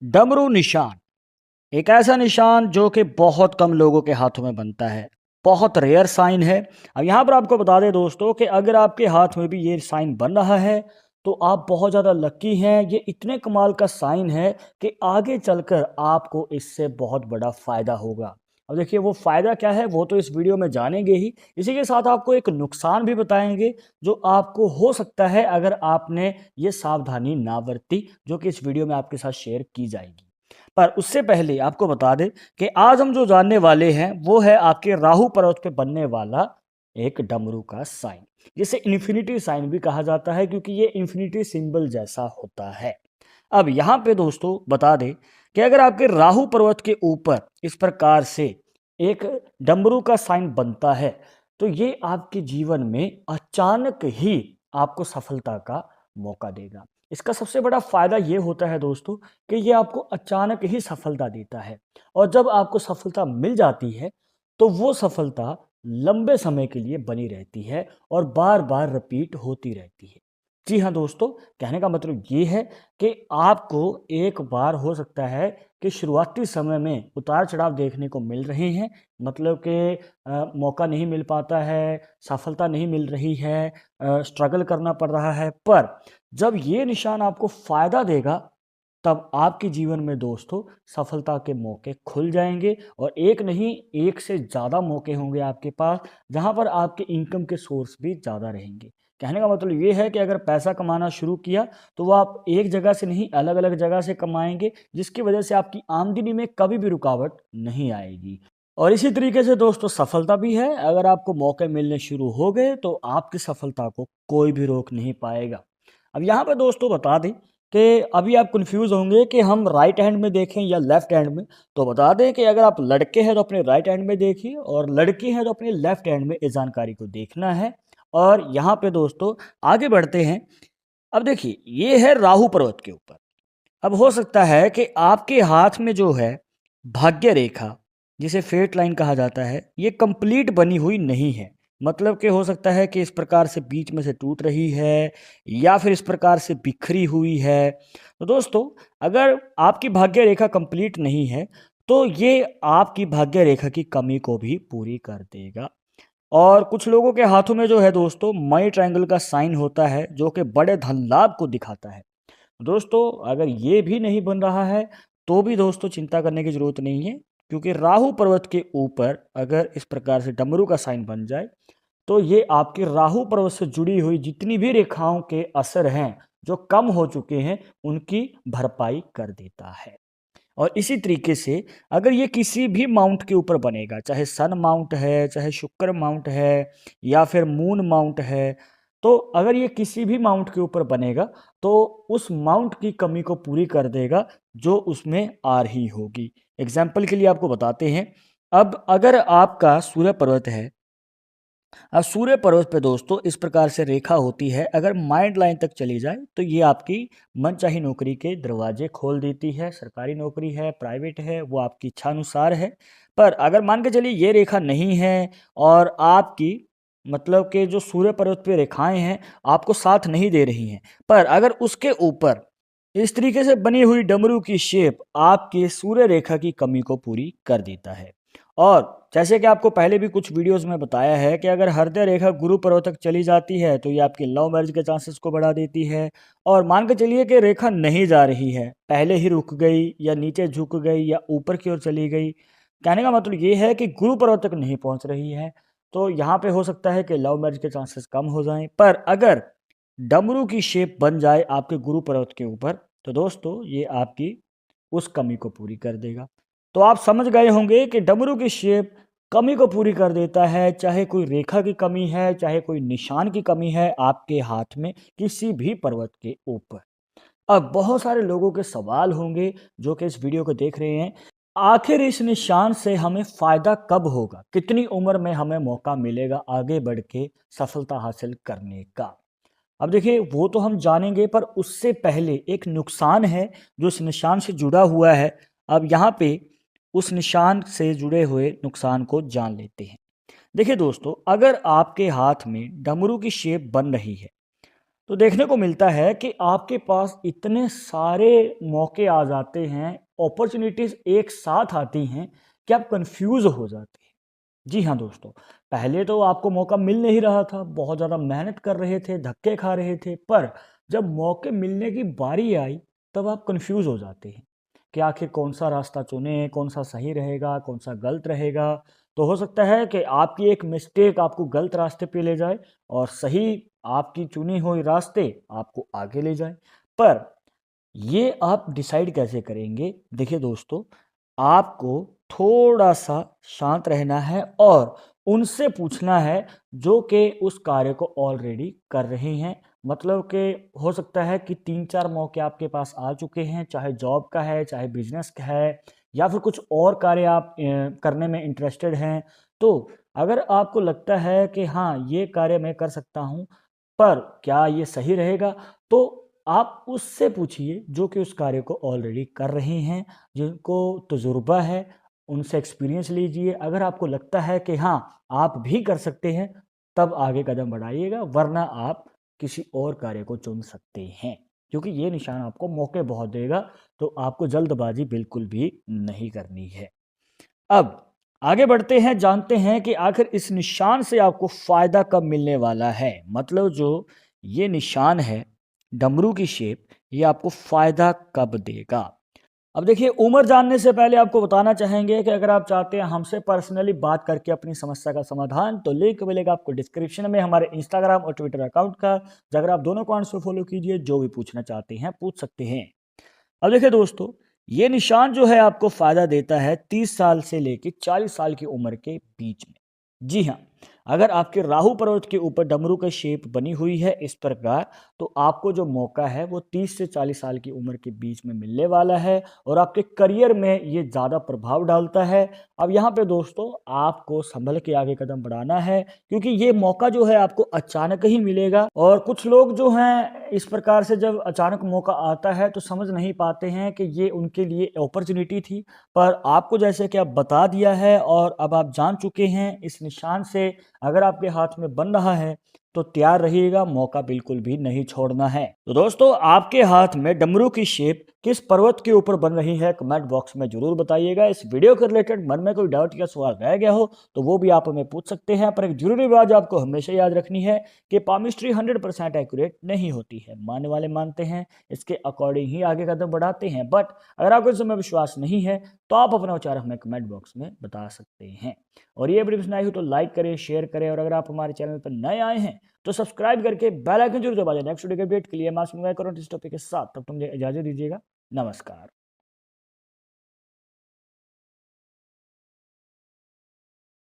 डमरू निशान एक ऐसा निशान जो कि बहुत कम लोगों के हाथों में बनता है। बहुत रेयर साइन है। अब यहाँ पर आपको बता दें दोस्तों कि अगर आपके हाथ में भी ये साइन बन रहा है तो आप बहुत ज़्यादा लकी हैं। ये इतने कमाल का साइन है कि आगे चलकर आपको इससे बहुत बड़ा फ़ायदा होगा। अब देखिए वो फ़ायदा क्या है वो तो इस वीडियो में जानेंगे ही। इसी के साथ आपको एक नुकसान भी बताएंगे जो आपको हो सकता है अगर आपने ये सावधानी ना बरती, जो कि इस वीडियो में आपके साथ शेयर की जाएगी। पर उससे पहले आपको बता दें कि आज हम जो जानने वाले हैं वो है आपके राहु पर्वत पे बनने वाला एक डमरू का साइन, जिसे इन्फिनिटी साइन भी कहा जाता है क्योंकि ये इन्फिनिटी सिंबल जैसा होता है। अब यहाँ पे दोस्तों बता दें कि अगर आपके राहु पर्वत के ऊपर इस प्रकार से एक डमरू का साइन बनता है तो ये आपके जीवन में अचानक ही आपको सफलता का मौका देगा। इसका सबसे बड़ा फायदा ये होता है दोस्तों कि ये आपको अचानक ही सफलता देता है, और जब आपको सफलता मिल जाती है तो वो सफलता लंबे समय के लिए बनी रहती है और बार बार रिपीट होती रहती है। जी हाँ दोस्तों, कहने का मतलब ये है कि आपको एक बार हो सकता है कि शुरुआती समय में उतार चढ़ाव देखने को मिल रहे हैं, मतलब कि मौका नहीं मिल पाता है, सफलता नहीं मिल रही है, स्ट्रगल करना पड़ रहा है। पर जब ये निशान आपको फायदा देगा तब आपके जीवन में दोस्तों सफलता के मौके खुल जाएंगे, और एक नहीं एक से ज़्यादा मौके होंगे आपके पास, जहां पर आपके इनकम के सोर्स भी ज़्यादा रहेंगे। कहने का मतलब ये है कि अगर पैसा कमाना शुरू किया तो वो आप एक जगह से नहीं अलग अलग जगह से कमाएंगे, जिसकी वजह से आपकी आमदनी में कभी भी रुकावट नहीं आएगी। और इसी तरीके से दोस्तों सफलता भी है, अगर आपको मौके मिलने शुरू हो गए तो आपकी सफलता को कोई भी रोक नहीं पाएगा। अब यहाँ पे दोस्तों बता दें कि अभी आप कंफ्यूज होंगे कि हम राइट हैंड में देखें या लेफ्ट हैंड में। तो बता दें कि अगर आप लड़के हैं तो अपने राइट हैंड में देखिए, और लड़की हैं तो अपने लेफ्ट हैंड में इस जानकारी को देखना है। और यहाँ पे दोस्तों आगे बढ़ते हैं। अब देखिए ये है राहु पर्वत के ऊपर। अब हो सकता है कि आपके हाथ में जो है भाग्य रेखा, जिसे फेट लाइन कहा जाता है, ये कंप्लीट बनी हुई नहीं है। मतलब कि हो सकता है कि इस प्रकार से बीच में से टूट रही है या फिर इस प्रकार से बिखरी हुई है। तो दोस्तों अगर आपकी भाग्य रेखा कंप्लीट नहीं है तो ये आपकी भाग्य रेखा की कमी को भी पूरी कर देगा। और कुछ लोगों के हाथों में जो है दोस्तों मनी ट्रायंगल का साइन होता है, जो कि बड़े धन लाभ को दिखाता है। दोस्तों अगर ये भी नहीं बन रहा है तो भी दोस्तों चिंता करने की ज़रूरत नहीं है, क्योंकि राहु पर्वत के ऊपर अगर इस प्रकार से डमरू का साइन बन जाए तो ये आपके राहु पर्वत से जुड़ी हुई जितनी भी रेखाओं के असर हैं जो कम हो चुके हैं उनकी भरपाई कर देता है। और इसी तरीके से अगर ये किसी भी माउंट के ऊपर बनेगा, चाहे सन माउंट है, चाहे शुक्र माउंट है, या फिर मून माउंट है, तो अगर ये किसी भी माउंट के ऊपर बनेगा तो उस माउंट की कमी को पूरी कर देगा जो उसमें आ रही होगी। एग्जाम्पल के लिए आपको बताते हैं। अब अगर आपका सूर्य पर्वत है, अब सूर्य पर्वत पे दोस्तों इस प्रकार से रेखा होती है, अगर माइंड लाइन तक चली जाए तो ये आपकी मनचाही नौकरी के दरवाजे खोल देती है। सरकारी नौकरी है, प्राइवेट है, वो आपकी इच्छा अनुसार है। पर अगर मान के चलिए ये रेखा नहीं है और आपकी मतलब कि जो सूर्य पर्वत पे रेखाएं हैं आपको साथ नहीं दे रही हैं, पर अगर उसके ऊपर इस तरीके से बनी हुई डमरू की शेप आपके सूर्य रेखा की कमी को पूरी कर देता है। और जैसे कि आपको पहले भी कुछ वीडियोस में बताया है कि अगर हृदय रेखा गुरु पर्वत तक चली जाती है तो ये आपकी लव मैरिज के चांसेस को बढ़ा देती है। और मान के चलिए कि रेखा नहीं जा रही है, पहले ही रुक गई या नीचे झुक गई या ऊपर की ओर चली गई, कहने का मतलब ये है कि गुरु पर्वत तक नहीं पहुंच रही है, तो यहाँ पे हो सकता है कि लव मैरिज के चांसेस कम हो जाएं। पर अगर डमरू की शेप बन जाए आपके गुरु पर्वत के ऊपर तो दोस्तों ये आपकी उस कमी को पूरी कर देगा। तो आप समझ गए होंगे कि डमरू की शेप कमी को पूरी कर देता है, चाहे कोई रेखा की कमी है, चाहे कोई निशान की कमी है आपके हाथ में किसी भी पर्वत के ऊपर। अब बहुत सारे लोगों के सवाल होंगे जो कि इस वीडियो को देख रहे हैं, आखिर इस निशान से हमें फायदा कब होगा, कितनी उम्र में हमें मौका मिलेगा आगे बढ़ के सफलता हासिल करने का। अब देखिए वो तो हम जानेंगे, पर उससे पहले एक नुकसान है जो इस निशान से जुड़ा हुआ है। अब यहाँ पे उस निशान से जुड़े हुए नुकसान को जान लेते हैं। देखिए दोस्तों अगर आपके हाथ में डमरू की शेप बन रही है तो देखने को मिलता है कि आपके पास इतने सारे मौके आ जाते हैं, अपॉर्चुनिटीज एक साथ आती हैं कि आप कंफ्यूज हो जाते हैं। जी हाँ दोस्तों, पहले तो आपको मौका मिल नहीं रहा था, बहुत ज़्यादा मेहनत कर रहे थे, धक्के खा रहे थे, पर जब मौके मिलने की बारी आई तब आप कंफ्यूज हो जाते हैं कि आखिर कौन सा रास्ता चुने, कौन सा सही रहेगा, कौन सा गलत रहेगा। तो हो सकता है कि आपकी एक मिस्टेक आपको गलत रास्ते पे ले जाए और सही आपकी चुनी हुई रास्ते आपको आगे ले जाए। पर ये आप डिसाइड कैसे करेंगे? देखिए दोस्तों, आपको थोड़ा-सा शांत रहना है और उनसे पूछना है जो कि उस कार्य को ऑलरेडी कर रहे हैं। मतलब कि हो सकता है कि 3-4 मौके आपके पास आ चुके हैं, चाहे जॉब का है, चाहे बिज़नेस का है या फिर कुछ और कार्य आप करने में इंटरेस्टेड हैं। तो अगर आपको लगता है कि हाँ, ये कार्य मैं कर सकता हूँ, पर क्या ये सही रहेगा? तो आप उससे पूछिए जो कि उस कार्य को ऑलरेडी कर रहे हैं, जिनको तजुर्बा है, उनसे एक्सपीरियंस लीजिए। अगर आपको लगता है कि हाँ, आप भी कर सकते हैं, तब आगे कदम बढ़ाइएगा, वरना आप किसी और कार्य को चुन सकते हैं। क्योंकि ये निशान आपको मौके बहुत देगा, तो आपको जल्दबाजी बिल्कुल भी नहीं करनी है। अब आगे बढ़ते हैं, जानते हैं कि आखिर इस निशान से आपको फ़ायदा कब मिलने वाला है। मतलब जो ये निशान है, डमरू की शेप, ये आपको फ़ायदा कब देगा। अब देखिए, उम्र जानने से पहले आपको बताना चाहेंगे कि अगर आप चाहते हैं हमसे पर्सनली बात करके अपनी समस्या का समाधान, तो लिंक मिलेगा आपको डिस्क्रिप्शन में हमारे इंस्टाग्राम और ट्विटर अकाउंट का। अगर आप दोनों अकाउंट्स को फॉलो कीजिए, जो भी पूछना चाहते हैं पूछ सकते हैं। अब देखिए दोस्तों, ये निशान जो है आपको फ़ायदा देता है 30 साल से लेके 40 साल की उम्र के बीच में। जी हाँ, अगर आपके राहु पर्वत के ऊपर डमरू का शेप बनी हुई है इस प्रकार, तो आपको जो मौका है वो 30 से 40 साल की उम्र के बीच में मिलने वाला है और आपके करियर में ये ज़्यादा प्रभाव डालता है। अब यहाँ पे दोस्तों, आपको संभल के आगे कदम बढ़ाना है, क्योंकि ये मौका जो है आपको अचानक ही मिलेगा और कुछ लोग जो हैं इस प्रकार से जब अचानक मौका आता है तो समझ नहीं पाते हैं कि ये उनके लिए अपॉर्चुनिटी थी। पर आपको जैसे कि अब बता दिया है और अब आप जान चुके हैं इस निशान से अगर आपके हाथ में बन रहा है तो तैयार रहिएगा, मौका बिल्कुल भी नहीं छोड़ना है। तो दोस्तों, आपके हाथ में डमरू की शेप किस पर्वत के ऊपर बन रही है, कमेंट बॉक्स में जरूर बताइएगा। इस वीडियो के रिलेटेड मन में कोई डाउट या सवाल रह गया हो तो वो भी आप हमें पूछ सकते हैं। पर एक जरूरी बात आपको हमेशा याद रखनी है कि पामिस्ट्री 100% एक्यूरेट नहीं होती है। मानने वाले मानते हैं, इसके अकॉर्डिंग ही आगे कदम बढ़ाते हैं। बट अगर आपको इसमें विश्वास नहीं है तो आप अपना विचार हमें कमेंट बॉक्स में बता सकते हैं। और ये वीडियो पसंद आई हो तो लाइक करें, शेयर करें और अगर आप हमारे चैनल पर नए आए हैं तो सब्सक्राइब करके बेल आइकन जरूर दबा दें नेक्स्ट वीडियो के अपडेट के लिए। मैं इस टॉपिक के साथ, तब तुम मुझे इजाजत दीजिएगा। नमस्कार।